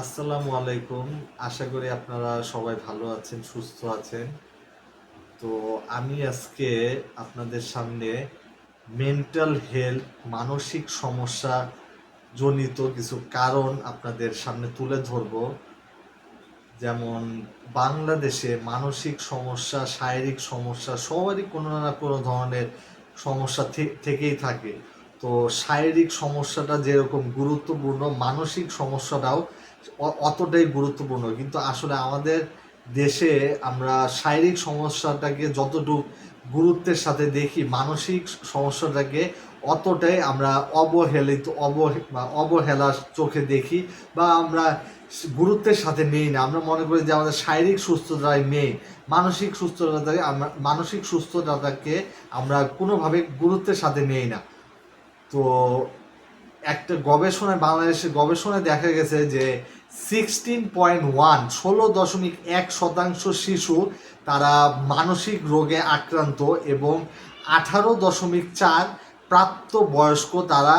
আসসালামু আলাইকুম। আশা করি আপনারা সবাই ভালো আছেন, সুস্থ আছেন। তো আমি আজকে আপনাদের সামনে মেন্টাল হেলথ, মানসিক সমস্যা জনিত কিছু কারণ আপনাদের সামনে তুলে ধরব। যেমন বাংলাদেশে মানসিক সমস্যা, শারীরিক সমস্যা সবারই কোনো না কোনো ধরনের সমস্যা থেকেই থাকে। তো শারীরিক সমস্যাটা যেরকম গুরুত্বপূর্ণ, মানসিক সমস্যাটাও অতটাই গুরুত্বপূর্ণ। কিন্তু আসলে আমাদের দেশে আমরা শারীরিক সমস্যাটাকে যতটুকু গুরুত্বের সাথে দেখি, মানসিক সমস্যাটাকে অতটাই আমরা অবহেলার চোখে দেখি, বা আমরা গুরুত্বের সাথে নেই না। আমরা মনে করি যে আমাদের শারীরিক সুস্থতাই মেইন, মানসিক সুস্থতাকে আমরা কোনোভাবে গুরুত্বের সাথে নেই না। তো একটা বাংলাদেশের গবেষণায় দেখা গেছে যে 16.1 শিশু তারা মানসিক রোগে আক্রান্ত, এবং 18.4 প্রাপ্ত বয়স্ক তারা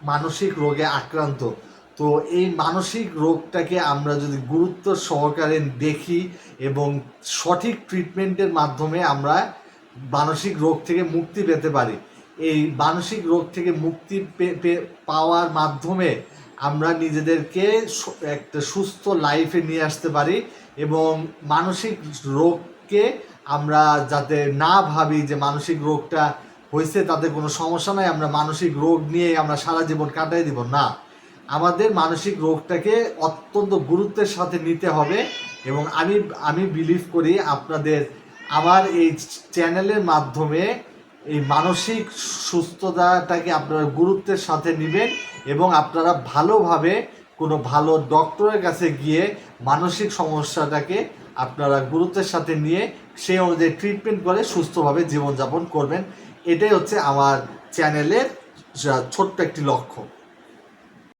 মানসিক রোগে আক্রান্ত। তো এই মানসিক রোগটাকে আমরা যদি গুরুত্ব সহকারে দেখি এবং সঠিক ট্রিটমেন্টের মাধ্যমে আমরা মানসিক রোগ থেকে মুক্তি পেতে পারি। এই মানসিক রোগ থেকে মুক্তি পাওয়ার মাধ্যমে আমরা নিজেদেরকে একটা সুস্থ লাইফে নিয়ে আসতে পারি, এবং মানসিক রোগকে আমরা যাতে না ভাবি যে মানসিক রোগটা হয়েছে তাতে কোনো সমস্যা নাই, আমরা মানসিক রোগ নিয়ে আমরা সারা জীবন কাটাই দিব না। আমাদের মানসিক রোগটাকে অত্যন্ত গুরুত্বের সাথে নিতে হবে। এবং আমি বিলিভ করি আমার এই চ্যানেলের মাধ্যমে এই মানসিক সুস্থতাটাকে আপনারা গুরুত্বের সাথে নেবেন, এবং আপনারা ভালোভাবে কোনো ভালো ডক্টরের কাছে গিয়ে মানসিক সমস্যাটাকে আপনারা গুরুত্বের সাথে নিয়ে সেই অনুযায়ী ট্রিটমেন্ট করে সুস্থভাবে জীবনযাপন করবেন। এটাই হচ্ছে আমার চ্যানেলের ছোট্ট একটি লক্ষ্য।